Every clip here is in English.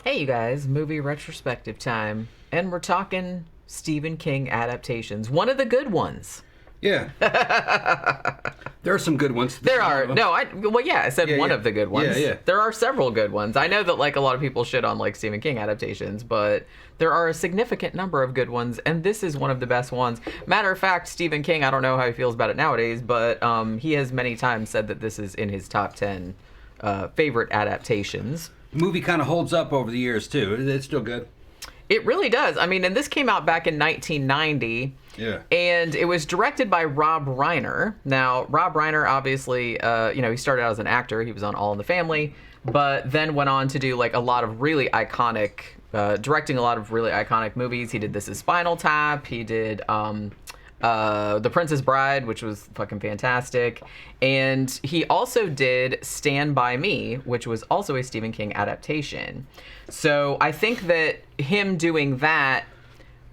Hey, you guys, movie retrospective time. And we're talking Stephen King adaptations. One of the good ones. Yeah. There are some good ones. There are. No, I said one of the good ones. Yeah. There are several good ones. I know that, like, a lot of people shit on, like, Stephen King adaptations, but there are a significant number of good ones, and this is one of the best ones. Matter of fact, Stephen King, I don't know how he feels about it nowadays, but he has many times said that this is in his top 10 favorite adaptations. Movie kind of holds up over the years, too. It's still good. It really does. I mean, and this came out back in 1990. Yeah. And it was directed by Rob Reiner. Now, Rob Reiner, obviously, he started out as an actor. He was on All in the Family, but then went on to do, like, a lot of really iconic, directing a lot of really iconic movies. He did This Is Spinal Tap. He did The Princess Bride, which was fucking fantastic. And he also did Stand By Me, which was also a Stephen King adaptation. So I think that him doing that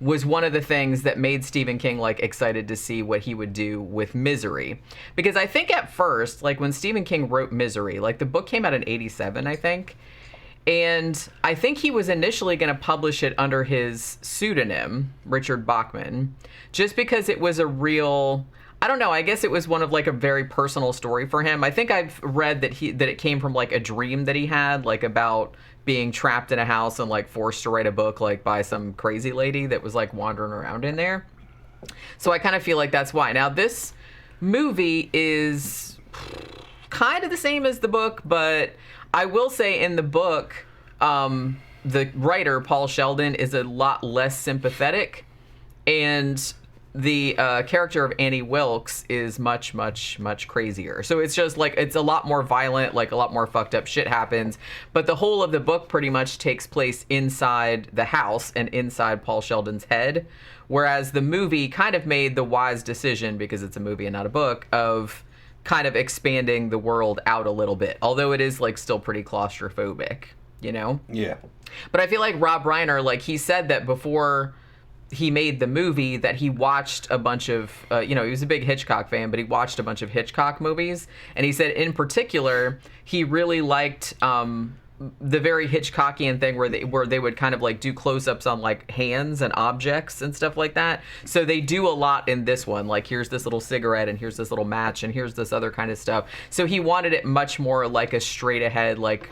was one of the things that made Stephen King, like, excited to see what he would do with Misery. Because I think at first, like, when Stephen King wrote Misery, like, the book came out in 87, I think. And I think he was initially going to publish it under his pseudonym, Richard Bachman, just because it was a real, I don't know, I guess it was one of, like, a very personal story for him. I think I've read that it came from, like, a dream that he had, like, about being trapped in a house and, like, forced to write a book, like, by some crazy lady that was, like, wandering around in there. So I kind of feel like that's why. Now, this movie is kind of the same as the book, but I will say in the book, the writer, Paul Sheldon, is a lot less sympathetic, and the character of Annie Wilkes is much, much, much crazier. So it's just, like, it's a lot more violent, like, a lot more fucked up shit happens, but the whole of the book pretty much takes place inside the house and inside Paul Sheldon's head, whereas the movie kind of made the wise decision, because it's a movie and not a book, of kind of expanding the world out a little bit, although it is, like, still pretty claustrophobic, you know? Yeah. But I feel like Rob Reiner, like, he said that before he made the movie that he watched a bunch of, he was a big Hitchcock fan, but he watched a bunch of Hitchcock movies. And he said in particular, he really liked the very Hitchcockian thing where they would kind of, like, do close-ups on, like, hands and objects and stuff like that. So they do a lot in this one. Like, here's this little cigarette and here's this little match and here's this other kind of stuff. So he wanted it much more like a straight-ahead, like,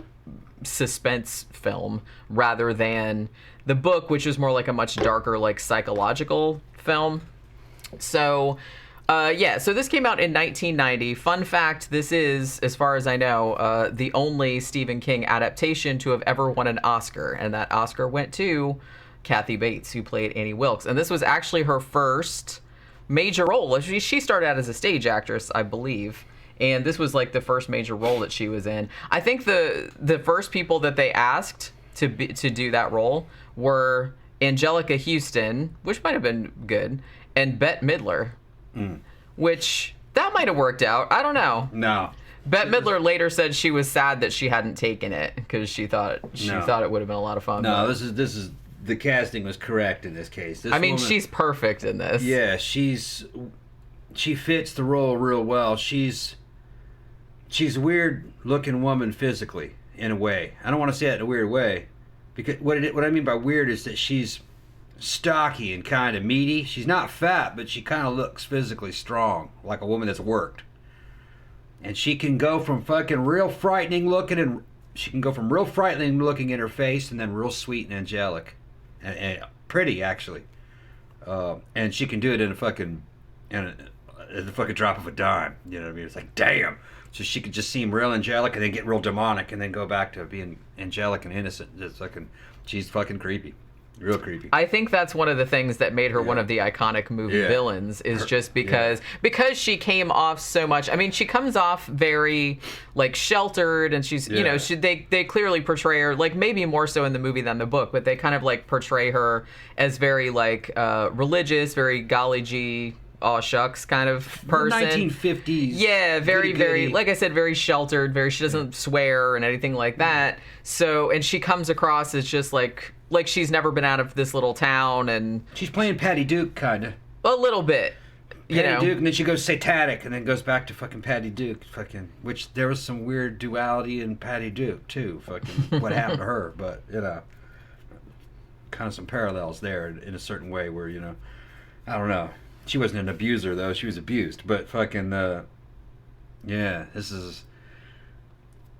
suspense film rather than the book, which is more like a much darker, like, psychological film. So so this came out in 1990. Fun fact, this is, as far as I know, the only Stephen King adaptation to have ever won an Oscar, and that Oscar went to Kathy Bates, who played Annie Wilkes. And this was actually her first major role. She started out as a stage actress, I believe, and this was, like, the first major role that she was in. I think the first people that they asked to do that role were Angelica Houston, which might have been good, and Bette Midler. Which, that might have worked out. I don't know. No. Bette Midler later said she was sad that she hadn't taken it because she thought it would have been a lot of fun. No, this is the casting was correct in this case. This woman, she's perfect in this. Yeah, she fits the role real well. She's a weird looking woman physically, in a way. I don't want to say that in a weird way, because what I mean by weird is that she's stocky and kind of meaty. She's not fat, but she kind of looks physically strong, like a woman that's worked. And she can go from fucking real frightening looking in her face, and then real sweet and angelic, and pretty actually. And she can do it in the fucking drop of a dime. You know what I mean? It's like, damn. So she could just seem real angelic and then get real demonic and then go back to being angelic and innocent. She's fucking creepy. Real creepy. I think that's one of the things that made her one of the iconic movie villains, is just because she came off so much. I mean, she comes off very, like, sheltered, and she's, they clearly portray her, like, maybe more so in the movie than the book, but they kind of, like, portray her as very, like, religious, very golly gee, aw shucks kind of person. 1950s. Yeah, very, like I said, very sheltered, she doesn't swear and anything like that. So, and she comes across as just, like she's never been out of this little town, and she's playing Patty Duke, kind of. A little bit. you know, Duke, and then she goes satanic, and then goes back to fucking Patty Duke, which there was some weird duality in Patty Duke too, what happened to her, but kind of some parallels there in a certain way where I don't know. She wasn't an abuser though; she was abused, but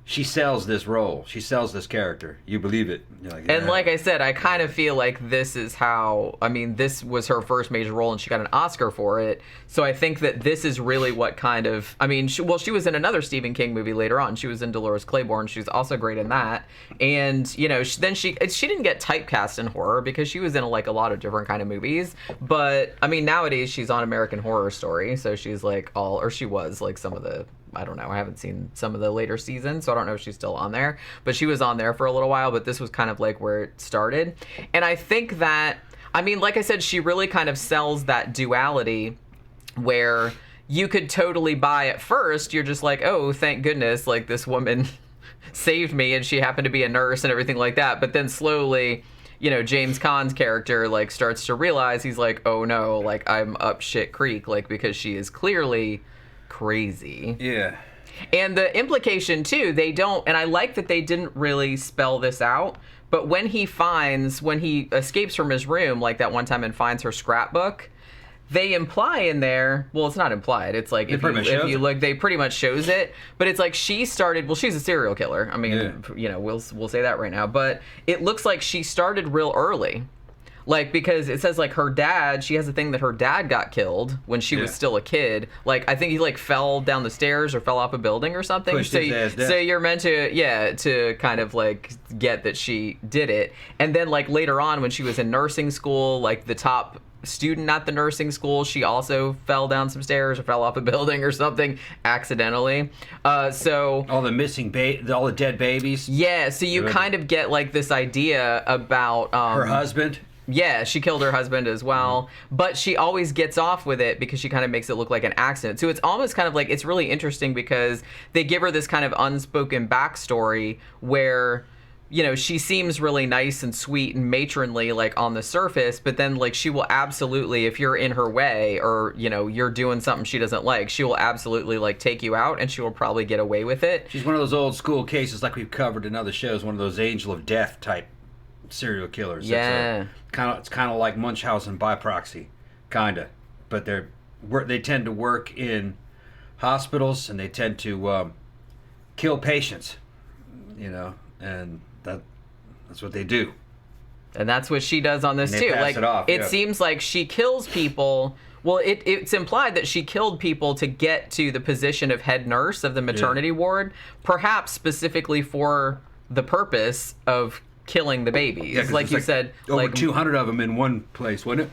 she sells this role. She sells this character. You believe it. You're like, and like I said, I kind of feel like this is how, this was her first major role and she got an Oscar for it. So I think that this is really what kind of, she was in another Stephen King movie later on. She was in Dolores Claiborne. She was also great in that. And, then she didn't get typecast in horror because she was in a lot of different kind of movies. But, nowadays she's on American Horror Story. So she's she was some of the, I don't know. I haven't seen some of the later seasons, so I don't know if she's still on there. But she was on there for a little while, but this was kind of where it started. And I think that, like I said, she really kind of sells that duality where you could totally buy at first. You're just like, oh, thank goodness, this woman saved me and she happened to be a nurse and everything like that. But then slowly, James Caan's character, starts to realize he's like, oh no, I'm up shit creek, because she is clearly crazy. Yeah. And the implication too, and I like that they didn't really spell this out, but when he escapes from his room that one time and finds her scrapbook, they imply in there, well, it's not implied, it's if you look, they pretty much shows it, but it's she started, she's a serial killer. We'll say that right now, but it looks like she started real early. Because it says her dad, she has a thing that her dad got killed when she was still a kid. I think he fell down the stairs or fell off a building or something. Pushed his ass down. So you're meant to kind of get that she did it. And then later on when she was in nursing school, the top student at the nursing school, she also fell down some stairs or fell off a building or something accidentally. So all the missing all the dead babies. Yeah, so you kind of get this idea about her husband. Yeah, she killed her husband as well, but she always gets off with it because she kind of makes it look like an accident. So it's almost kind of it's really interesting because they give her this kind of unspoken backstory where, she seems really nice and sweet and matronly, on the surface, but then, she will absolutely, if you're in her way or, you're doing something she doesn't like, she will absolutely, take you out and she will probably get away with it. She's one of those old school cases we've covered in other shows, one of those angel of death type serial killers. Yeah. It's kind of like Munchausen by proxy, kind of. But they tend to work in hospitals and they tend to kill patients, and that's what they do. And that's what she does on this too. It seems like she kills people. Well, it's implied that she killed people to get to the position of head nurse of the maternity ward, perhaps specifically for the purpose of killing the babies. Yeah, you said, over 200 of them in one place, wasn't it?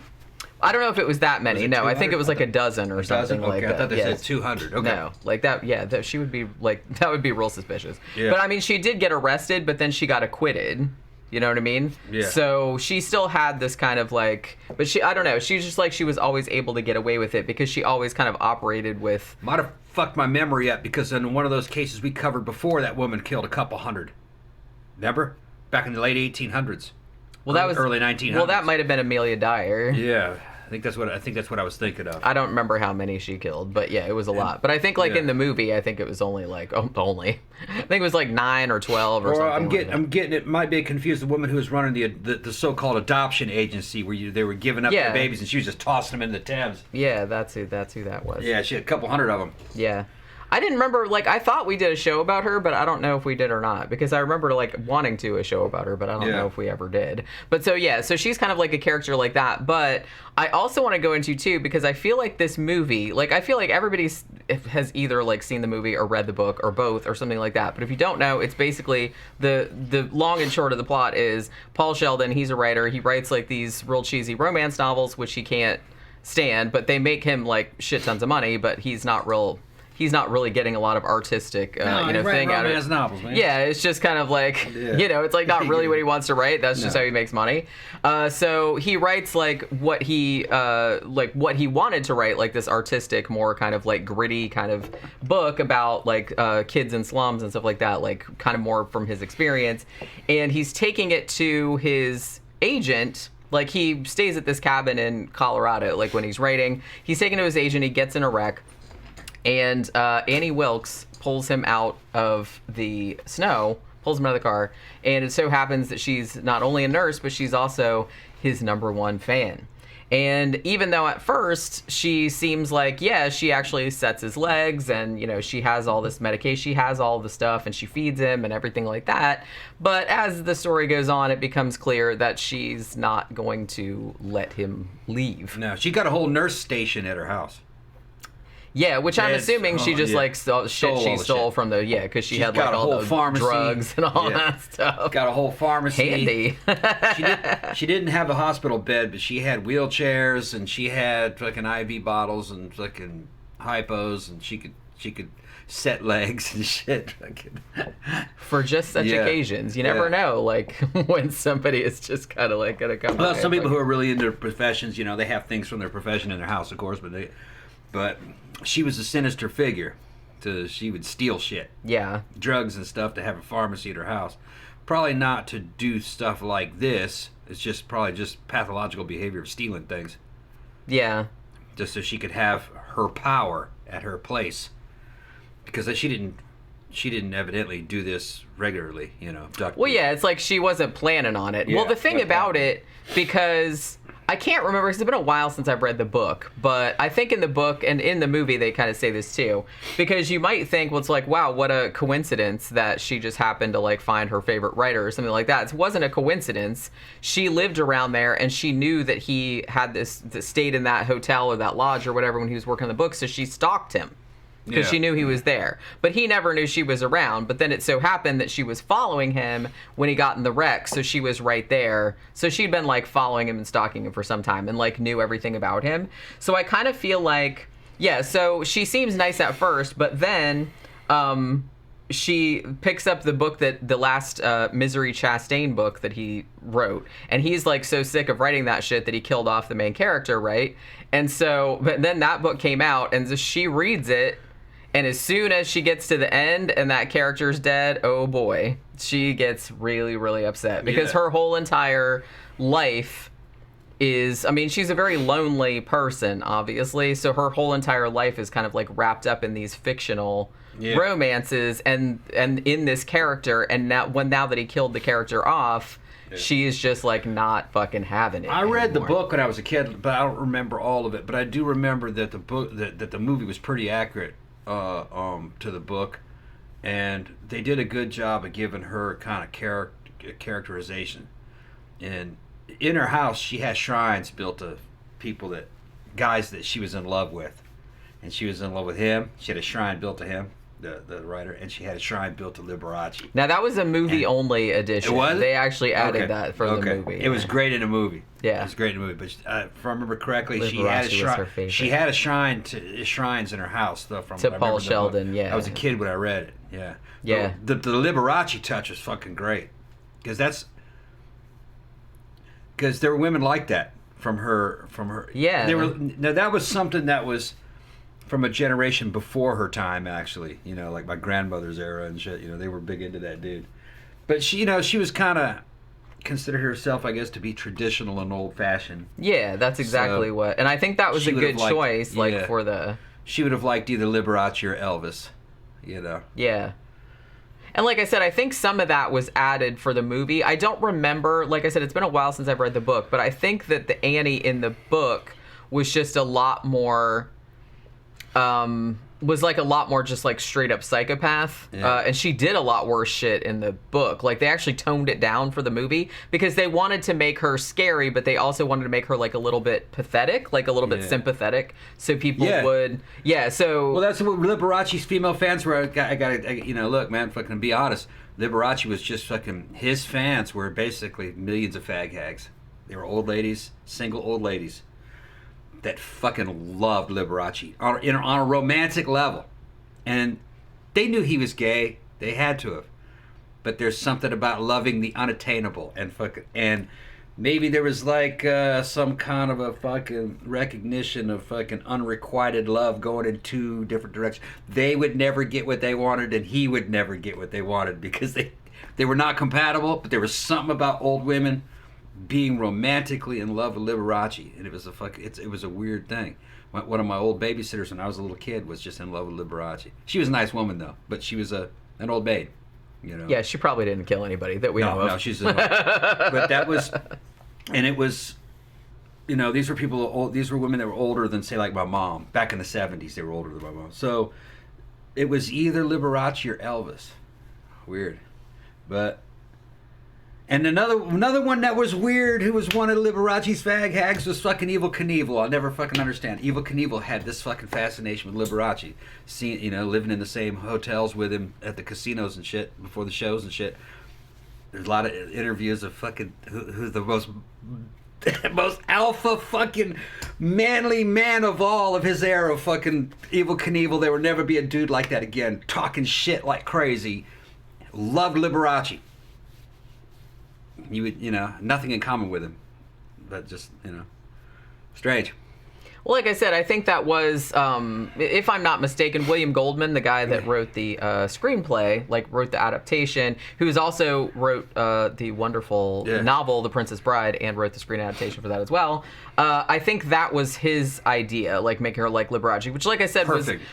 I don't know if it was that many. No, I think it was a dozen or something like that. I thought they said 200. Okay. No, that. Yeah, she would be that would be real suspicious. Yeah. But she did get arrested, but then she got acquitted. You know what I mean? Yeah. So she still had this kind of but I don't know. She's just she was always able to get away with it because she always kind of operated with. Might have fucked my memory up because in one of those cases we covered before, that woman killed a couple hundred. Remember? Back in the late 1800s. Well, that was early 1900s. Well, that might have been Amelia Dyer. Yeah, I think that's what I was thinking of. I don't remember how many she killed, but yeah, it was a lot. But I think in the movie, I think it was only only. I think it was 9 or 12 or something. I'm getting it. Might be confused. The woman who was running the so-called adoption agency where they were giving up their babies and she was just tossing them in the Thames. Yeah, that's who that was. Yeah, she had a couple hundred of them. Yeah. I didn't remember, I thought we did a show about her, but I don't know if we did or not, because I remember, wanting to a show about her, but I don't know if we ever did. But so she's kind of a character like that, but I also want to go into, too, because I feel like this movie, I feel like everybody has either, seen the movie or read the book or both or something like that, but if you don't know, it's basically, the long and short of the plot is Paul Sheldon, he's a writer, he writes, these real cheesy romance novels, which he can't stand, but they make him, shit tons of money, but he's not really getting a lot of artistic, thing out of it. Novels, man. Yeah, it's just kind of it's not really what he wants to write. That's just how he makes money. So he writes what he wanted to write, this artistic, more kind of gritty kind of book about kids in slums and stuff like that, kind of more from his experience. And he's taking it to his agent, Like, he stays at this cabin in Colorado, like, when he's writing. He's taken to his agent, he gets in a wreck, and Annie Wilkes pulls him out of the snow, pulls him out of the car, and it so happens that she's not only a nurse, but she's also his #1 fan. And even though at first she seems like, yeah, she actually sets his legs and, you know, she has all this medication, she has all the stuff and she feeds him and everything like that. But as the story goes on, it becomes clear that she's not going to let him leave. No, she got a whole nurse station at her house. Yeah, which I'm assuming she just like stole she stole shit from the because she She's had got like a all whole the pharmacy. drugs and all that stuff. Got a whole pharmacy. Handy. She didn't have a hospital bed, but she had wheelchairs and she had fucking IV bottles and fucking hypos, and she could set legs and shit. For just such occasions, you never know, like when somebody is just kind of like gonna come. Well, some people who are really into their professions, you know, they have things from their profession in their house, of course, but she was a sinister figure. She would steal shit. Yeah. Drugs and stuff to have a pharmacy at her house. Probably not to do stuff like this. It's just probably just pathological behavior of stealing things. Yeah. Just so she could have her power at her place. Because she didn't evidently do this regularly, you know. Well, yeah, it's like she wasn't planning on it. Yeah, well, the thing about it, because I can't remember, because it's been a while since I've read the book, but I think in the book and in the movie they kind of say this too, because you might think, well, it's like, wow, what a coincidence that she just happened to like find her favorite writer or something like that. It wasn't a coincidence. She lived around there and she knew that he had stayed in that hotel or that lodge or whatever when he was working on the book, so she stalked him. Because she knew he was there. But he never knew she was around. But then it so happened that she was following him when he got in the wreck, so she was right there. So she'd been, like, following him and stalking him for some time and, like, knew everything about him. So I kind of feel like, yeah, so she seems nice at first, but then she picks up the book the last Misery Chastain book that he wrote. And he's, like, so sick of writing that shit that he killed off the main character, right? And so, but then that book came out, and so she reads it. And as soon as she gets to the end and that character's dead, oh boy, she gets really, really upset. Because her whole entire life is, I mean, she's a very lonely person, obviously. So her whole entire life is kind of like wrapped up in these fictional romances and in this character. And now that he killed the character off, she is just like not fucking having it. I read the anymore. book when I was a kid, but I don't remember all of it. But I do remember that the book, that the movie was pretty accurate to the book, and they did a good job of giving her kind of characterization. And in her house, she had shrines built to guys that she was in love with, and she was in love with him. She had a shrine built to him, the writer, and she had a shrine built to Liberace. Now that was a movie-only edition. It was? They actually added that for the movie. It was great in a movie. Yeah, it was great in a movie. But if I remember correctly, Liberace she had a shrine. was her favorite. She had shrines in her house. From to Paul Sheldon. Yeah, I was a kid when I read it. Yeah, yeah. The Liberace touch was fucking great, because there were women like that from her. Yeah, now that was something that was from a generation before her time, actually. You know, like my grandmother's era and shit. You know, they were big into that dude. But she, you know, she was kind of considered herself, I guess, to be traditional and old-fashioned. Yeah, that's exactly what. And I think that was a good choice, for the. She would have liked either Liberace or Elvis, you know. Yeah. And like I said, I think some of that was added for the movie. I don't remember. Like I said, it's been a while since I've read the book, but I think that the Annie in the book was just a lot more. Was like a lot more just like straight up psychopath. And she did a lot worse shit in the book. Like they actually toned it down for the movie because they wanted to make her scary, but they also wanted to make her like a little bit pathetic, like a little bit sympathetic. So people would, so. Well, that's what Liberace's female fans were. I gotta, you know, look, man, fucking be honest. Liberace was just fucking, his fans were basically millions of fag hags. They were old ladies, single old ladies, that fucking loved Liberace on a romantic level. And they knew he was gay. They had to have. But there's something about loving the unattainable and maybe there was like some kind of a fucking recognition of fucking unrequited love going in two different directions. They would never get what they wanted and he would never get what they wanted because they were not compatible, but there was something about old women being romantically in love with Liberace, and it was a weird thing. One of my old babysitters when I was a little kid was just in love with Liberace. She was a nice woman though, but she was an old maid, you know. Yeah, she probably didn't kill anybody that we know of. No, she's. But that was, and it was, you know, these were women that were older than, say, like my mom. Back in the 70s, they were older than my mom. So it was either Liberace or Elvis. Weird, but. And another one that was weird, who was one of Liberace's fag hags, was fucking Evel Knievel. I'll never fucking understand. Evel Knievel had this fucking fascination with Liberace. Seeing, you know, living in the same hotels with him at the casinos and shit, before the shows and shit. There's a lot of interviews of fucking who's the most alpha fucking manly man of all of his era, fucking Evel Knievel. There will never be a dude like that again. Talking shit like crazy. Loved Liberace. You would, you know, nothing in common with him, but just, you know, strange. Well, like I said, I think that was, if I'm not mistaken, William Goldman, the guy that wrote the screenplay, like wrote the adaptation, who's also wrote the wonderful novel, The Princess Bride, and wrote the screen adaptation for that as well. I think that was his idea, like making her like Liberace, which, like I said,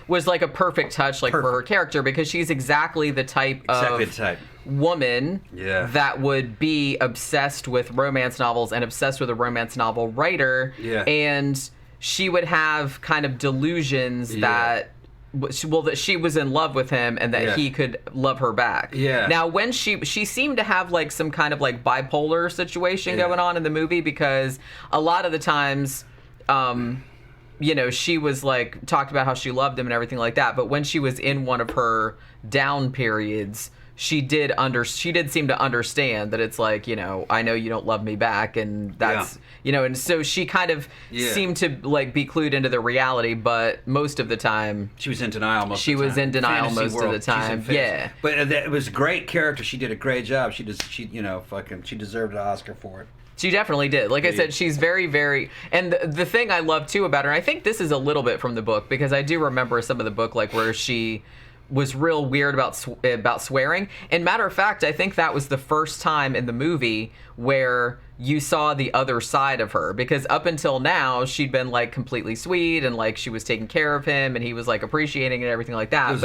was like a perfect touch, like for her character, because she's exactly the type of woman that would be obsessed with romance novels and obsessed with a romance novel writer, and she would have kind of delusions that she was in love with him and that he could love her back. Now, when she seemed to have like some kind of like bipolar situation going on in the movie, because a lot of the times, you know, she was like talked about how she loved him and everything like that, but when she was in one of her down periods, she did seem to understand that it's like, you know, I know you don't love me back, and that's, you know, and so she kind of seemed to like be clued into the reality, but most of the time she was in denial most of the time. She was in denial most of the time. Yeah. But it was a great character. She did a great job. She you know, fucking, she deserved an Oscar for it. She definitely did. Like I said, she's very, very... And the thing I love, too, about her, and I think this is a little bit from the book, because I do remember some of the book, like, where she was real weird about swearing. And matter of fact, I think that was the first time in the movie where you saw the other side of her, because up until now she'd been like completely sweet and like she was taking care of him and he was like appreciating it and everything like that.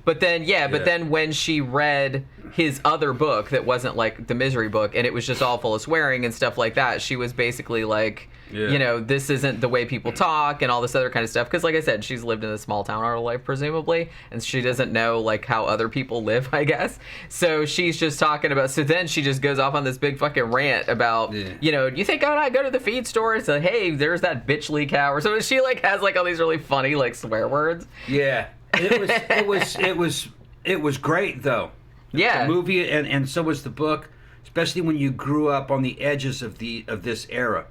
But then when she read his other book that wasn't like the misery book and it was just all full of swearing and stuff like that, she was basically like, you know, this isn't the way people talk and all this other kind of stuff. Because like I said, she's lived in a small town all her life presumably, and she doesn't know like how other people live, I guess. So she's just talking about, so then she just goes off on this big fucking rant about, you know, you think I go to the feed store and say, hey, there's that bitchly cow, or so. She like has like all these really funny like swear words. Yeah, it was great though. Yeah, the movie and so was the book, especially when you grew up on the edges of this era.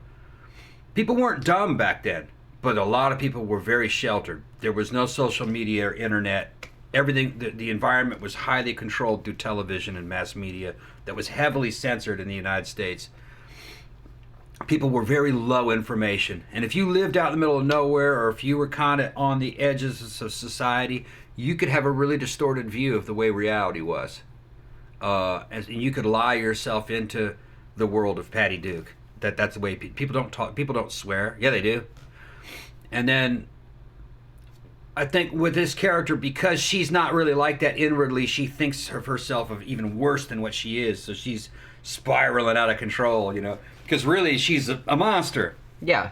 People weren't dumb back then, but a lot of people were very sheltered. There was no social media or internet. Everything, the environment was highly controlled through television and mass media that was heavily censored in the United States. People were very low information. And if you lived out in the middle of nowhere, or if you were kind of on the edges of society, you could have a really distorted view of the way reality was. And you could lie yourself into the world of Patty Duke. That's the way people don't talk. People don't swear. Yeah, they do. And then I think with this character, because she's not really like that inwardly, she thinks of herself of even worse than what she is. So she's spiraling out of control, you know. Because really, she's a monster. Yeah.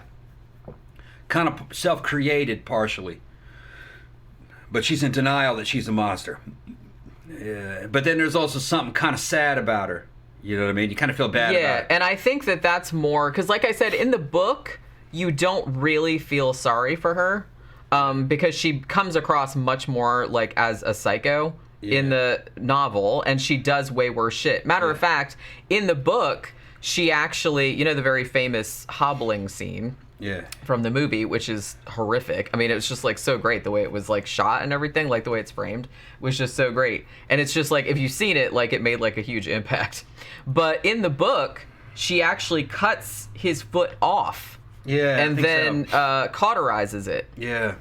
Kind of self-created partially. But she's in denial that she's a monster. Yeah. But then there's also something kind of sad about her. You know what I mean? You kind of feel bad about it. Yeah, and I think that's more... Because like I said, in the book, you don't really feel sorry for her. Because she comes across much more like as a psycho in the novel, and she does way worse shit. Matter of fact, in the book, she actually... You know the very famous hobbling scene... from the movie, which is horrific. I mean, it was just like so great the way it was like shot and everything, like the way it's framed was just so great. And it's just like, if you've seen it, like it made like a huge impact. But in the book, she actually cuts his foot off. Yeah. And then cauterizes it. Yeah.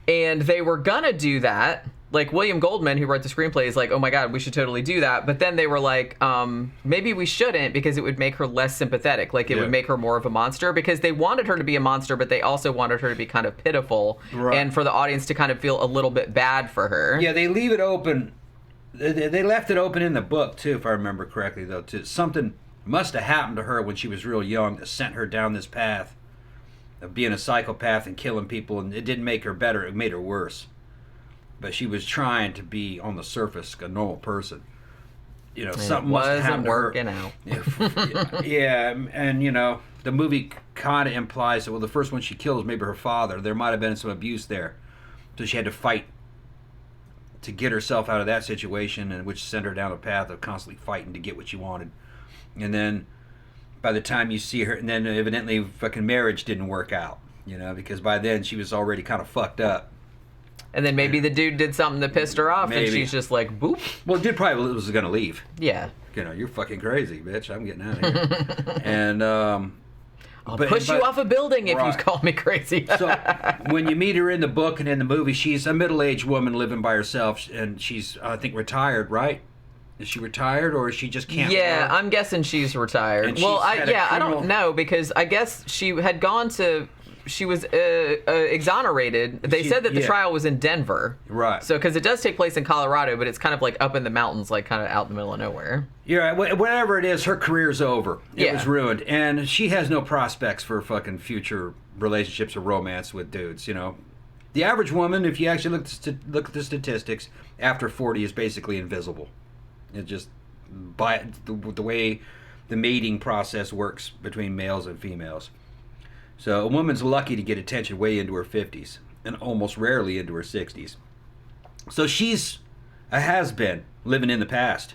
And they were gonna do that like William Goldman, who wrote the screenplay, is like, oh my God, we should totally do that. But then they were like, maybe we shouldn't, because it would make her less sympathetic. Like, it would make her more of a monster, because they wanted her to be a monster, but they also wanted her to be kind of pitiful, and for the audience to kind of feel a little bit bad for her. Yeah, they leave it open. They left it open in the book, too, if I remember correctly, though, too. Something must have happened to her when she was real young that sent her down this path of being a psychopath and killing people, and it didn't make her better, it made her worse. But she was trying to be, on the surface, a normal person. You know, something must have happened to her. Wasn't working out. Yeah, and, you know, the movie kind of implies that, well, the first one she killed was maybe her father. There might have been some abuse there. So she had to fight to get herself out of that situation, and which sent her down a path of constantly fighting to get what she wanted. And then by the time you see her, and then evidently fucking marriage didn't work out, you know, because by then she was already kind of fucked up. And then maybe the dude did something that pissed her off, and she's just like, boop. Well, the dude probably was going to leave. Yeah. You know, you're fucking crazy, bitch. I'm getting out of here. And, I'll push you off a building if you call me crazy. So when you meet her in the book and in the movie, she's a middle-aged woman living by herself, and she's, I think, retired, right? Is she retired, or is she just can't? Yeah, I'm guessing she's retired. And well, she's I don't know, because I guess she had gone to. She was exonerated. They said that the trial was in Denver. Right. So, because it does take place in Colorado, but it's kind of like up in the mountains, like kind of out in the middle of nowhere. Yeah, whatever it is, her career's over. It was ruined. And she has no prospects for fucking future relationships or romance with dudes, you know. The average woman, if you actually look at the statistics, after 40 is basically invisible. It just, by the way the mating process works between males and females. So a woman's lucky to get attention way into her 50s, and almost rarely into her 60s. So she's a has-been living in the past,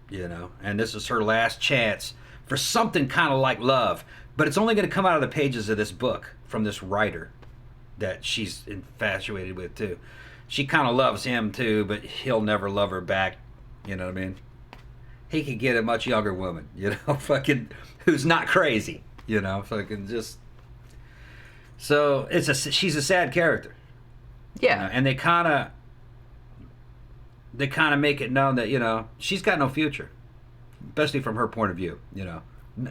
you know, and this is her last chance for something kind of like love. But it's only going to come out of the pages of this book from this writer that she's infatuated with, too. She kind of loves him, too, but he'll never love her back, you know what I mean? He could get a much younger woman, you know, fucking, who's not crazy, you know, fucking just... So she's a sad character. Yeah. You know? And they kind of make it known that, you know, she's got no future, especially from her point of view. You know,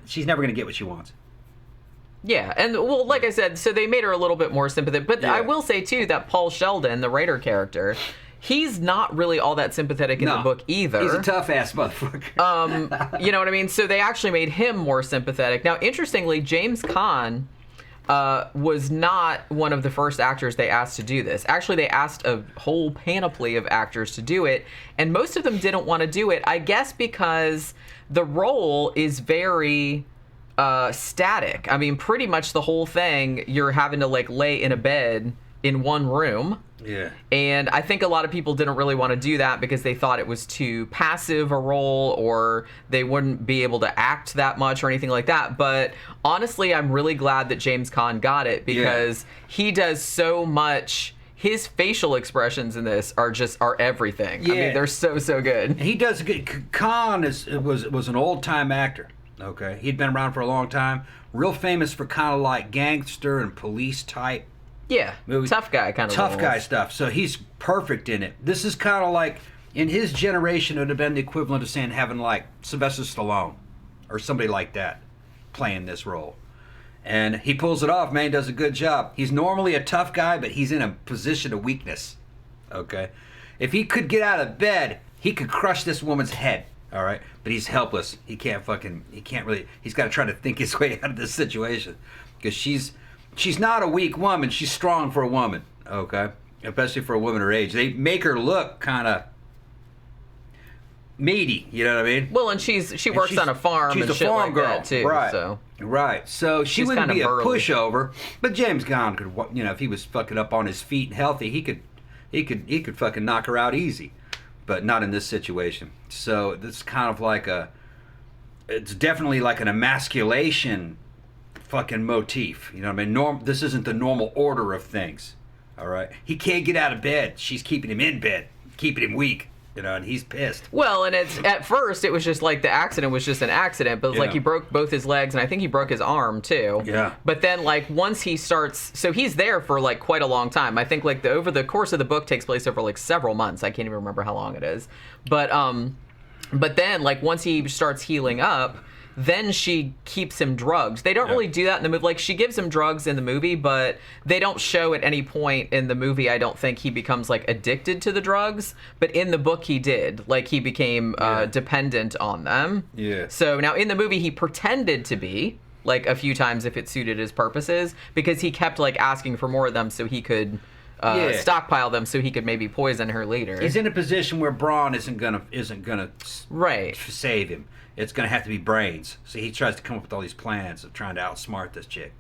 she's never going to get what she wants. Yeah, and well, like I said, so they made her a little bit more sympathetic. But I will say too that Paul Sheldon, the writer character, he's not really all that sympathetic in the book either. He's a tough ass motherfucker. You know what I mean? So they actually made him more sympathetic. Now, interestingly, James Caan was not one of the first actors they asked to do this. Actually, they asked a whole panoply of actors to do it, and most of them didn't want to do it, I guess because the role is very static. I mean, pretty much the whole thing, you're having to like lay in a bed in one room. Yeah. And I think a lot of people didn't really want to do that because they thought it was too passive a role, or they wouldn't be able to act that much or anything like that. But honestly, I'm really glad that James Caan got it, because he does so much. His facial expressions in this are everything. Yeah. I mean, they're so good. He does good. Caan was an old-time actor. Okay. He'd been around for a long time. Real famous for kind of like gangster and police type. Yeah, movies. Tough guy kind of tough guy stuff. So he's perfect in it. This is kind of like, in his generation, it would have been the equivalent of saying having like Sylvester Stallone or somebody like that playing this role. And he pulls it off, man. He does a good job. He's normally a tough guy, but he's in a position of weakness. Okay? If he could get out of bed, he could crush this woman's head. All right? But he's helpless. He's got to try to think his way out of this situation. Because she's not a weak woman. She's strong for a woman, okay? Especially for a woman her age. They make her look kind of meaty, you know what I mean? Well, and she works on a farm and shit like that, too. Right. So. Right. So she wouldn't be a pushover, but James Caan could, you know, if he was fucking up on his feet and healthy, he could fucking knock her out easy. But not in this situation. So it's kind of like it's definitely like an emasculation fucking motif, you know what I mean? This isn't the normal order of things, all right? He can't get out of bed. She's keeping him in bed, keeping him weak, and he's pissed. Well, and it's at first it was just like the accident was just an accident, but like he broke both his legs, and I think he broke his arm too. Yeah. But then like once he starts, so he's there for like quite a long time. I think like over the course of the book takes place over like several months. I can't even remember how long it is. But then like once he starts healing up, then she keeps him drugged. They don't really do that in the movie. Like, she gives him drugs in the movie, but they don't show at any point in the movie, I don't think, he becomes, like, addicted to the drugs. But in the book, he did. Like, he became dependent on them. Yeah. So, now, in the movie, he pretended to be, like, a few times if it suited his purposes, because he kept, like, asking for more of them so he could... stockpile them so he could maybe poison her later. He's in a position where brawn isn't gonna save him. It's gonna have to be brains. So he tries to come up with all these plans of trying to outsmart this chick,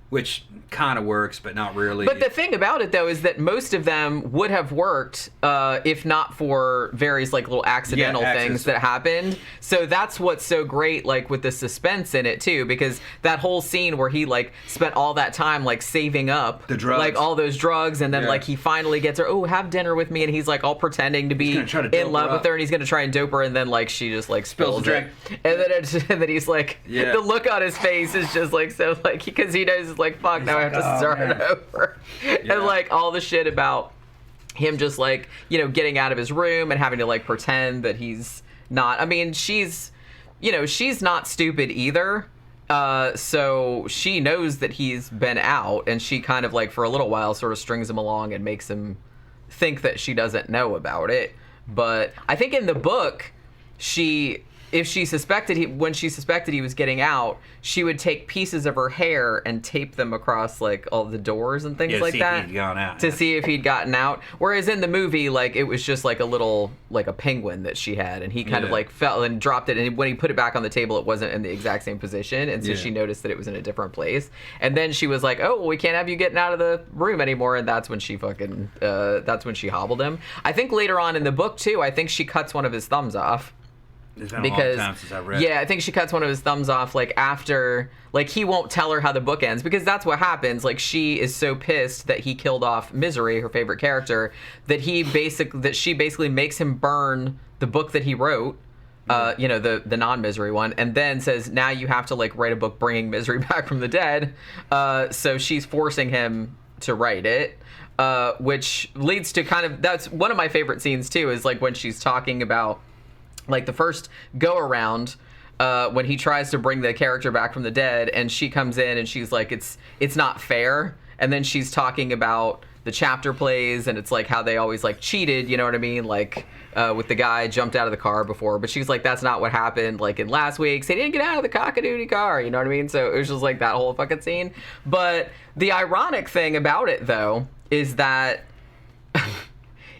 which kind of works, but not really. But the thing about it, though, is that most of them would have worked if not for various, like, little accidental things that happened. So that's what's so great, like, with the suspense in it, too, because that whole scene where he, like, spent all that time, like, saving up the drugs, like, all those drugs, and then, like, he finally gets her, oh, have dinner with me, and he's, like, all pretending to be in love with her, and he's gonna try and dope her, and then, like, she just, like, spills the drink. And then he's, like, the look on his face is just, like, so, like, because he knows, like, fuck, now I have to start over. And like all the shit about him just like, you know, getting out of his room and having to like pretend that he's not. I mean, she's not stupid either. So she knows that he's been out, and she kind of like for a little while sort of strings him along and makes him think that she doesn't know about it. But I think in the book, when she suspected he was getting out, she would take pieces of her hair and tape them across like all the doors and things like that to see if he'd gotten out. Whereas in the movie, like it was just like a little like a penguin that she had, and he kind of like fell and dropped it, and when he put it back on the table, it wasn't in the exact same position, and so she noticed that it was in a different place. And then she was like, "Oh, well, we can't have you getting out of the room anymore," and that's when she hobbled him. I think later on in the book too, I think she cuts one of his thumbs off. It's been a long time since I read. Yeah, I think she cuts one of his thumbs off, like, after, like, he won't tell her how the book ends, because that's what happens. Like, she is so pissed that he killed off Misery, her favorite character, that she basically makes him burn the book that he wrote, you know, the non-Misery one, and then says, now you have to, like, write a book bringing Misery back from the dead. So she's forcing him to write it. Which leads to kind of, that's one of my favorite scenes, too, is, like, when she's talking about, like, the first go-around, when he tries to bring the character back from the dead, and she comes in and she's like, it's not fair. And then she's talking about the chapter plays, and it's like how they always like cheated, you know what I mean? Like, with the guy jumped out of the car before, but she's like, that's not what happened. Like in last week's, they didn't get out of the cockadoodie car, you know what I mean? So it was just like that whole fucking scene. But the ironic thing about it, though, is that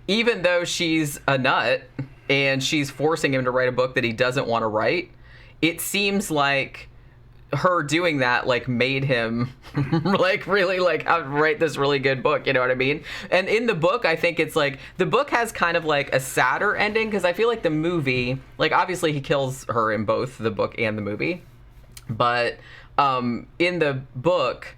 even though she's a nut, and she's forcing him to write a book that he doesn't want to write, it seems like her doing that, like, made him, like, really, like, write this really good book, you know what I mean? And in the book, I think it's, like, the book has kind of, like, a sadder ending, because I feel like the movie, like, obviously he kills her in both the book and the movie, but in the book,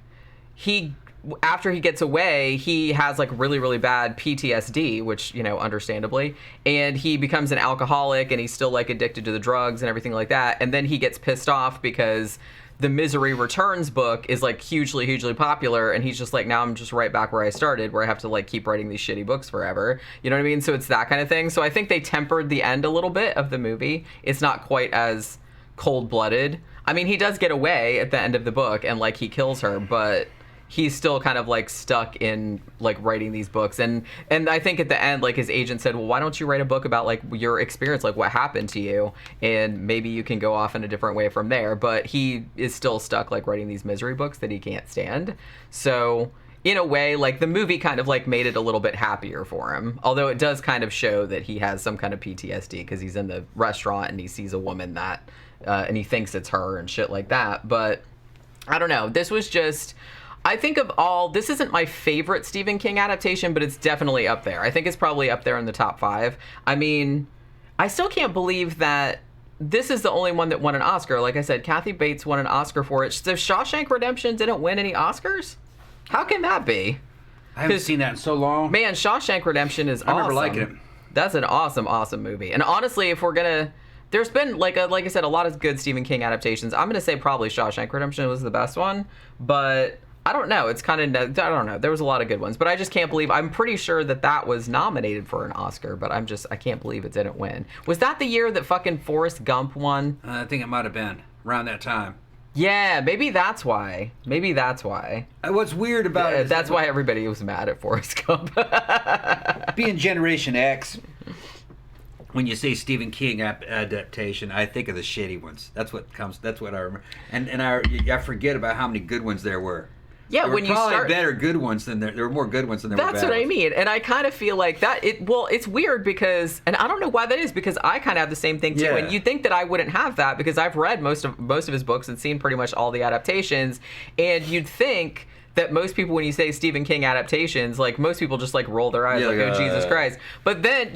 after he gets away, he has like really, really bad PTSD, which, you know, understandably, and he becomes an alcoholic, and he's still like addicted to the drugs and everything like that. And then he gets pissed off because the Misery Returns book is like hugely, hugely popular, and he's just like, now I'm just right back where I started, where I have to like keep writing these shitty books forever. You know what I mean? So it's that kind of thing. So I think they tempered the end a little bit of the movie. It's not quite as cold-blooded. I mean, he does get away at the end of the book, and like he kills her, but he's still kind of like stuck in like writing these books, and I think at the end, like, his agent said, well, why don't you write a book about like your experience, like what happened to you, and maybe you can go off in a different way from there. But he is still stuck like writing these Misery books that he can't stand. So in a way, like, the movie kind of like made it a little bit happier for him, although it does kind of show that he has some kind of PTSD, because he's in the restaurant and he sees a woman that and he thinks it's her and shit like that. But I don't know, this was just, I think of all, this isn't my favorite Stephen King adaptation, but it's definitely up there. I think it's probably up there in the top 5. I mean, I still can't believe that this is the only one that won an Oscar. Like I said, Kathy Bates won an Oscar for it. So Shawshank Redemption didn't win any Oscars? How can that be? I haven't seen that in so long. Man, Shawshank Redemption is awesome. I remember liking it. That's an awesome, awesome movie. And honestly, if we're gonna, there's been like I said, a lot of good Stephen King adaptations. I'm gonna say probably Shawshank Redemption was the best one, but I don't know. It's kind of, I don't know. There was a lot of good ones, but I just can't believe. I'm pretty sure that was nominated for an Oscar, but I can't believe it didn't win. Was that the year that fucking Forrest Gump won? I think it might have been around that time. Yeah, maybe that's why. What's weird about it is that's why everybody was mad at Forrest Gump. being Generation X, when you say Stephen King adaptation, I think of the shitty ones. That's what I remember. And I forget about how many good ones there were. Yeah, there were when you probably start, better good ones than there were more good ones than there were bad ones. That's what I mean, and I kind of feel like that. It's weird because, and I don't know why that is, because I kind of have the same thing too. Yeah. And you think that I wouldn't have that because I've read most of his books and seen pretty much all the adaptations, and you'd think that most people, when you say Stephen King adaptations, like most people just like roll their eyes oh Jesus Christ. But then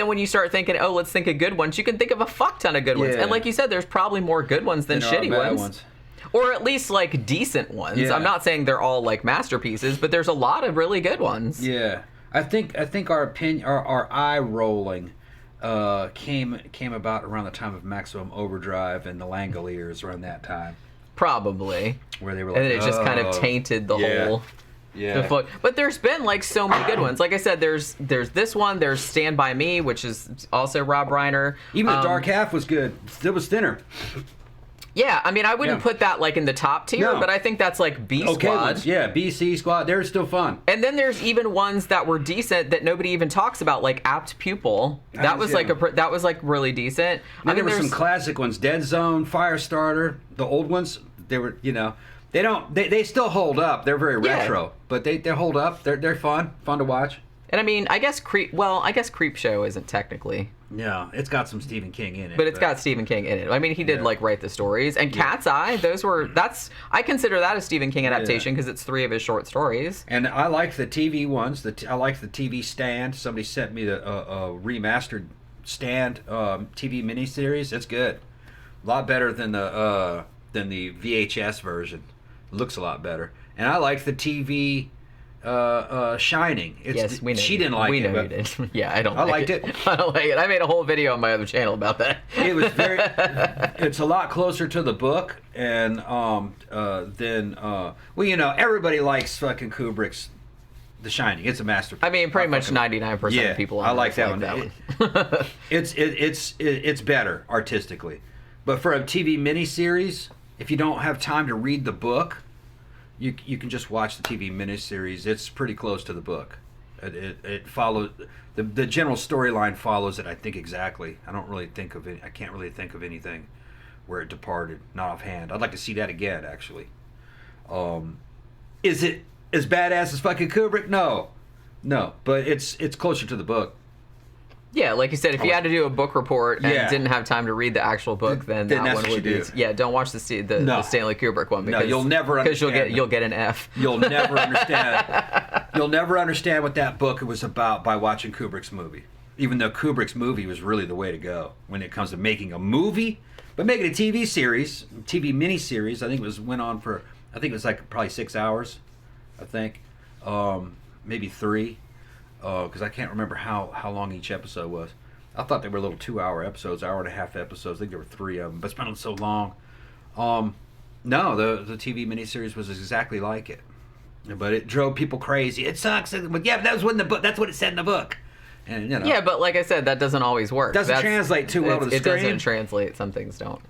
when you start thinking, oh, let's think of good ones, you can think of a fuck ton of good ones. And like you said, there's probably more good ones than shitty ones. Or at least like decent ones. Yeah. I'm not saying they're all like masterpieces, but there's a lot of really good ones. Yeah, I think our opinion, our eye rolling, came about around the time of Maximum Overdrive and the Langoliers around that time. Probably. Where they were like, and it just kind of tainted the whole. Yeah. But there's been like so many good ones. Like I said, there's this one. There's Stand By Me, which is also Rob Reiner. Even The Dark Half was good. It was thinner. Yeah, I mean, I wouldn't put that like in the top tier, but I think that's like B Squad. Ones. Yeah, B, C Squad. They're still fun. And then there's even ones that were decent that nobody even talks about, like Apt Pupil. That was like really decent. There were some classic ones: Dead Zone, Firestarter. The old ones, they were, they still hold up. They're very retro, but they hold up. They're fun to watch. And I mean, I guess Creepshow isn't technically. No, it's got some Stephen King in it. But it's got Stephen King in it. I mean, he did like write the stories. And Cat's Eye, I consider that a Stephen King adaptation because it's 3 of his short stories. And I like the TV ones. I like the TV Stand. Somebody sent me a remastered Stand TV miniseries. It's good. A lot better than the VHS version. Looks a lot better. And I like the TV Shining. Yes, we know. She didn't like it. We know you did. Yeah, I liked it. I don't like it. I made a whole video on my other channel about that. It was it's a lot closer to the book, and everybody likes fucking Kubrick's The Shining. It's a masterpiece. I mean, pretty much 99% of people. I like that one. It's better artistically, but for a TV miniseries, if you don't have time to read the book, you can just watch the TV miniseries. It's pretty close to the book. It follows the general storyline follows it. I think exactly. I can't really think of anything where it departed. Not offhand. I'd like to see that again. Actually, is it as badass as fucking Kubrick? No, but it's closer to the book. Yeah, like you said, if you had to do a book report and didn't have time to read the actual book, then that one would be. Yeah, don't watch the Stanley Kubrick one because you'll never understand. Because you'll get an F. You'll never understand. You'll never understand what that book was about by watching Kubrick's movie. Even though Kubrick's movie was really the way to go when it comes to making a movie, but making a TV miniseries. I think went on for. I think it was like probably 6 hours. I think, maybe 3. Because I can't remember how long each episode was. I thought they were little 2-hour episodes, hour-and-a-half episodes. I think there were 3 of them, but it's been so long. No, the TV miniseries was exactly like it, but it drove people crazy. It sucks, but yeah, that's what it said in the book. And yeah, but like I said, that doesn't always work. Doesn't translate too well to the screen. It doesn't translate. Some things don't.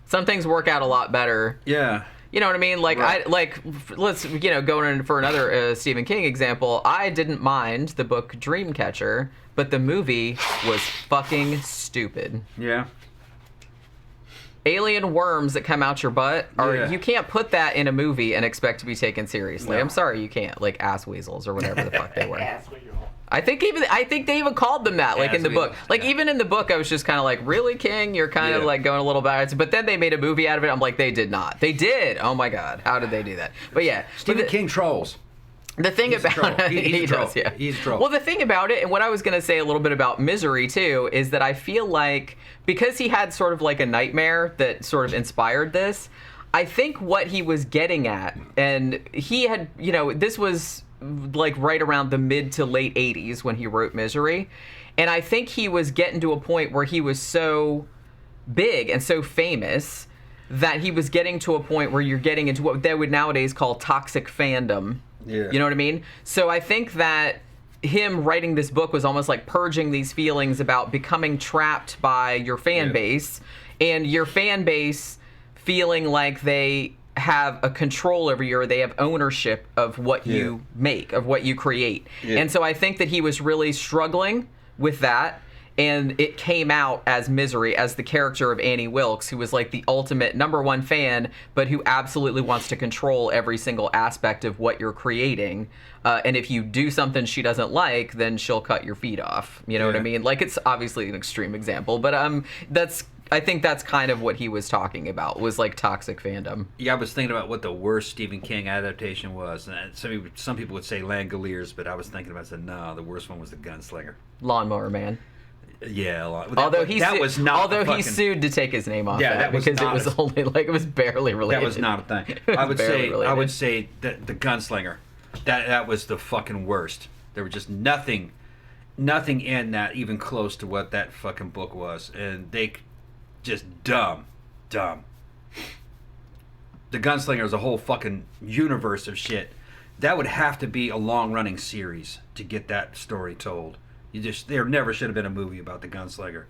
Some things work out a lot better. Yeah. You know what I mean? Like, right. Let's, going in for another Stephen King example, I didn't mind the book Dreamcatcher, but the movie was fucking stupid. Yeah. Alien worms that come out your butt, you can't put that in a movie and expect to be taken seriously. No. I'm sorry, you can't. Like ass weasels or whatever the fuck they were. I think they even called them that, like in the book. Like even in the book, I was just kind of like, really, King? You're kind of like going a little backwards. But then they made a movie out of it. I'm like, they did not. They did. Oh my God, how did they do that? But yeah, Stephen King trolls. The thing about it, he does, yeah. He's a troll. Well, the thing about it, and what I was going to say a little bit about Misery too, is that I feel like because he had sort of like a nightmare that sort of inspired this, I think what he was getting at, and he had, this was like right around the mid to late 80s when he wrote Misery. And I think he was getting to a point where he was so big and so famous that he was getting to a point where you're getting into what they would nowadays call toxic fandom. Yeah. You know what I mean? So I think that him writing this book was almost like purging these feelings about becoming trapped by your fan base, and your fan base feeling like they have a control over you, or they have ownership of what you make, of what you create. And so I think that he was really struggling with that. And it came out as Misery, as the character of Annie Wilkes, who was like the ultimate #1 fan, but who absolutely wants to control every single aspect of what you're creating. And if you do something she doesn't like, then she'll cut your feet off. You know what I mean? Like, it's obviously an extreme example, but I think that's kind of what he was talking about, was like toxic fandom. Yeah, I was thinking about what the worst Stephen King adaptation was. And some people would say Langoliers, but I was thinking about it, said, no, the worst one was The Gunslinger. Lawnmower Man. Yeah, Although he sued to take his name off because it was only like, it was barely related. That was not a thing. I would say that The Gunslinger, that was the fucking worst. There was just nothing in that even close to what that fucking book was, and they just dumb. The Gunslinger is a whole fucking universe of shit. That would have to be a long-running series to get that story told. There never should have been a movie about the Gunslinger.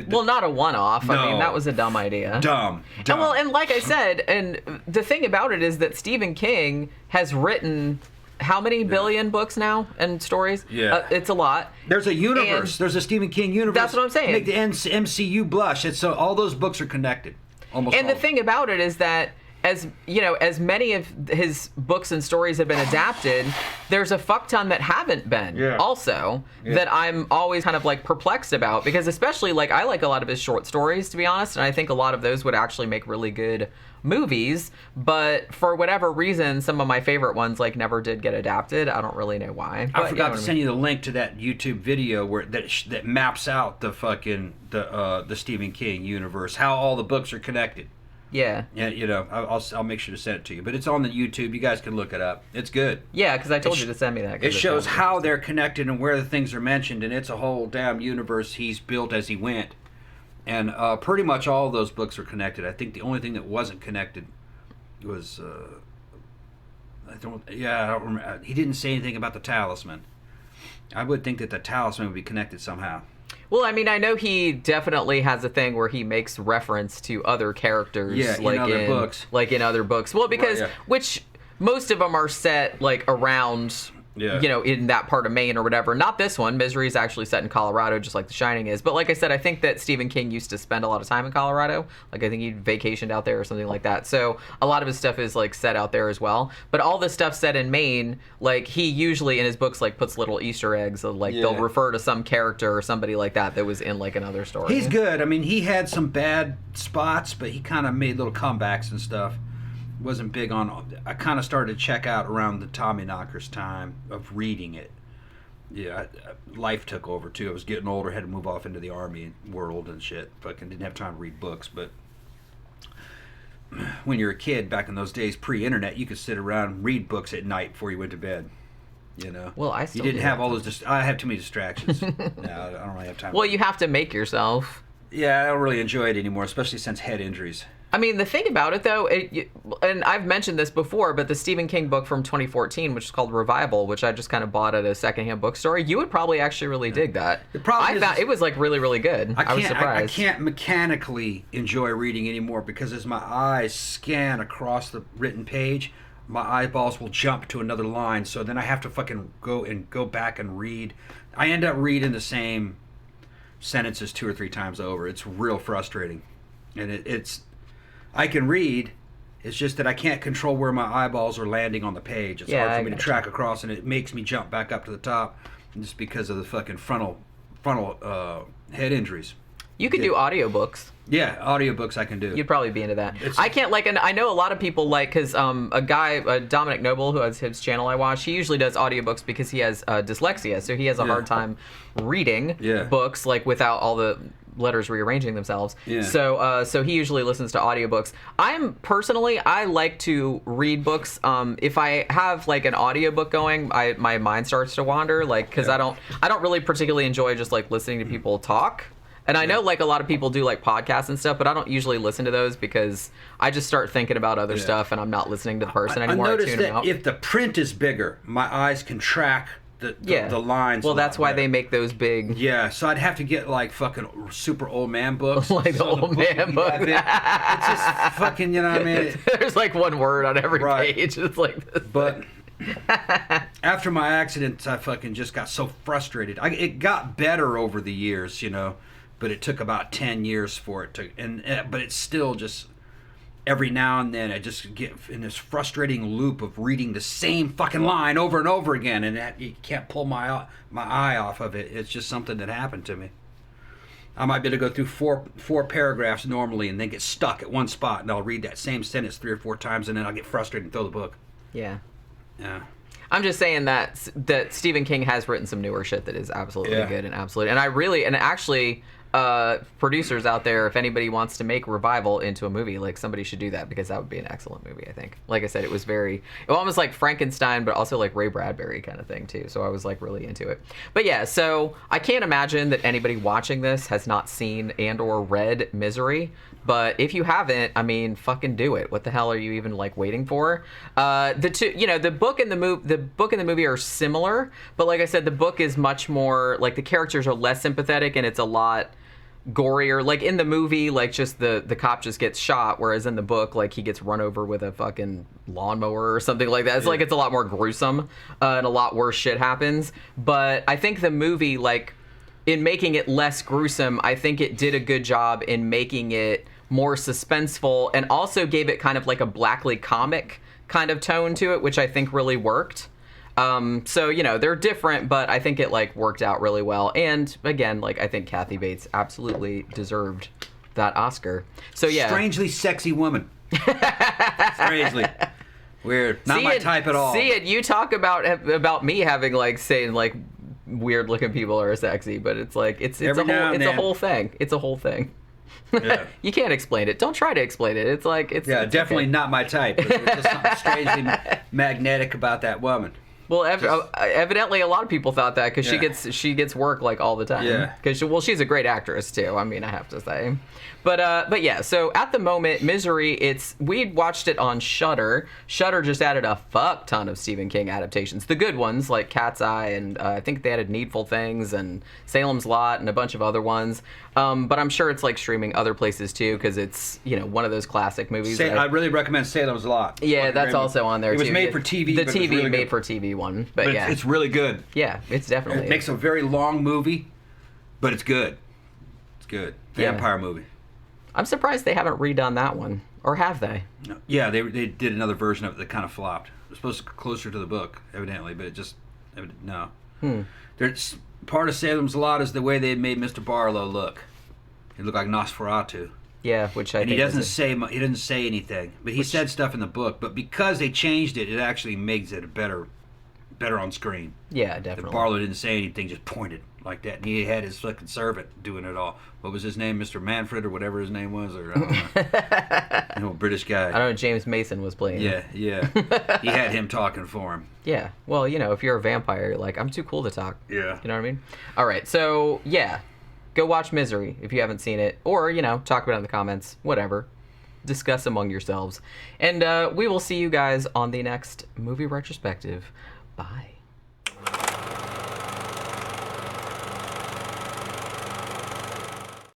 Well, not a one-off. No. I mean, that was a dumb idea. Dumb. And like I said, and the thing about it is that Stephen King has written how many billion books now and stories? Yeah. It's a lot. There's a universe. There's a Stephen King universe. That's what I'm saying. Make the MCU blush. All those books are connected. Almost. And the thing about it is that, as you know, as many of his books and stories have been adapted, there's a fuck ton that haven't been also that I'm always kind of like perplexed about, because especially like I like a lot of his short stories, to be honest, and I think a lot of those would actually make really good movies, but for whatever reason some of my favorite ones like never did get adapted. I don't really know why. I forgot to send you the link to that YouTube video where that maps out the fucking the Stephen King universe, how all the books are connected. Yeah, you know, I'll make sure to send it to you. But it's on the YouTube. You guys can look it up. It's good. Yeah, because I told you to send me that. It shows how they're connected and where the things are mentioned, and it's a whole damn universe he's built as he went. And pretty much all of those books are connected. I think the only thing that wasn't connected was I don't remember. He didn't say anything about the talisman. I would think that the talisman would be connected somehow. Well, I mean, I know he definitely has a thing where he makes reference to other characters, in other books. Like in other books. Well, because which most of them are set like around, you know, in that part of Maine or whatever. Not this one. Misery is actually set in Colorado, just like The Shining is. But like I said, I think that Stephen King used to spend a lot of time in Colorado. Like I think he vacationed out there or something like that. So a lot of his stuff is like set out there as well. But all the stuff set in Maine, like he usually in his books like puts little Easter eggs of like they'll refer to some character or somebody like that was in like another story. He's good. I mean, he had some bad spots, but he kind of made little comebacks and stuff. Wasn't big on. I kind of started to check out around the Tommyknockers time of reading it. Yeah, life took over too. I was getting older, had to move off into the army world and shit. Fucking didn't have time to read books. But when you're a kid back in those days, pre-internet, you could sit around and read books at night before you went to bed. You know. Well, I still you didn't have all those. I have too many distractions. No, I don't really have time. Well, you have to make yourself. Yeah, I don't really enjoy it anymore, especially since head injuries. I mean, the thing about it, though, and I've mentioned this before, but the Stephen King book from 2014, which is called Revival, which I just kind of bought at a secondhand bookstore, you would probably actually really dig that. The problem it was like really, really good. I was surprised. I can't mechanically enjoy reading anymore because as my eyes scan across the written page, my eyeballs will jump to another line. So then I have to fucking go back and read. I end up reading the same sentences 2 or 3 times over. It's real frustrating, and it's. I can read, it's just that I can't control where my eyeballs are landing on the page. It's hard for me to track across, and it makes me jump back up to the top just because of the fucking frontal head injuries. You could do audiobooks. Yeah, audiobooks I can do. You'd probably be into that. I can't, like, and I know a lot of people like, because a guy, Dominic Noble, who has his channel I watch, he usually does audiobooks because he has dyslexia, so he has a hard time reading books, like, without all the letters rearranging themselves. Yeah. So he usually listens to audiobooks. I like to read books. If I have like an audiobook going, my mind starts to wander, like, because I don't really particularly enjoy just like listening to people talk. And I know like a lot of people do like podcasts and stuff, but I don't usually listen to those because I just start thinking about other stuff and I'm not listening to the person anymore. I noticed tune them that out. if the print is bigger, my eyes can track the lines. Well, that's why they make those big. Yeah, so I'd have to get like fucking super old man books. Like the old man book. It's just fucking, you know what I mean? There's like one word on every page. It's like this. But after my accident, I fucking just got so frustrated. It got better over the years, you know, but it took about 10 years for it to, but it's still just, every now and then I just get in this frustrating loop of reading the same fucking line over and over again, and you can't pull my eye off of it. It's just something that happened to me. I might be able to go through four paragraphs normally and then get stuck at one spot, and I'll read that same sentence 3 or 4 times, and then I'll get frustrated and throw the book. Yeah. Yeah. I'm just saying that Stephen King has written some newer shit that is absolutely good and absolutely, and actually, producers out there, if anybody wants to make Revival into a movie, like, somebody should do that, because that would be an excellent movie, I think. Like I said, it was almost like Frankenstein, but also like Ray Bradbury kind of thing too. So I was like really into it. But yeah, so I can't imagine that anybody watching this has not seen and or read Misery. But if you haven't, I mean, fucking do it. What the hell are you even like waiting for? The book and the movie are similar, but like I said, the book is much more like, the characters are less sympathetic and it's a lot gorier. Like in the movie, like just the cop just gets shot, whereas in the book, like he gets run over with a fucking lawnmower or something like that. It's like, it's a lot more gruesome, and a lot worse shit happens. But I think the movie, like, in making it less gruesome, I think it did a good job in making it more suspenseful, and also gave it kind of like a blackly comic kind of tone to it, which I think really worked. So, you know, they're different, but I think it like worked out really well. And again, like, I think Kathy Bates absolutely deserved that Oscar. So yeah. Strangely sexy woman. Strangely. Weird. Not my type at all. See it. You talk about me having like saying like weird looking people are sexy, but it's like it's a whole thing. It's a whole thing. Yeah. You can't explain it. Don't try to explain it. It's like it's definitely okay. Not my type. But there's just something strangely magnetic about that woman. Well, evidently a lot of people thought that, because she gets work like all the time. Yeah. Because she's a great actress too. I mean, I have to say. But yeah. So at the moment, Misery, we'd watched it on Shudder. Shudder just added a fuck ton of Stephen King adaptations, the good ones like Cat's Eye, and I think they added Needful Things and Salem's Lot and a bunch of other ones. But I'm sure it's like streaming other places too, because it's, you know, one of those classic movies. I really recommend Salem's Lot. Yeah, that's also on there too. It was made for TV. The TV really made for TV one, but yeah, it's really good. Yeah, it's definitely. It makes a very long movie, but it's good. It's good. Vampire movie. I'm surprised they haven't redone that one, or have they? Yeah, they did another version of it that kind of flopped. It was supposed to be closer to the book, evidently, but it just no. There's part of Salem's Lot is the way they made Mr. Barlow look. He looked like Nosferatu. Yeah, which I think he doesn't say anything, but he said stuff in the book. But because they changed it, it actually makes it better on screen. Yeah, definitely. Barlow didn't say anything, just pointed like that, and he had his fucking servant doing it all. What was his name, Mr. Manfred or whatever his name was, or I don't know. British guy. I don't know. James Mason was playing. Yeah. He had him talking for him. Yeah. Well, you know, if you're a vampire, you're like, I'm too cool to talk. Yeah. You know what I mean? All right. So yeah, go watch Misery if you haven't seen it, or, you know, talk about it in the comments. Whatever. Discuss among yourselves, and we will see you guys on the next movie retrospective. Bye.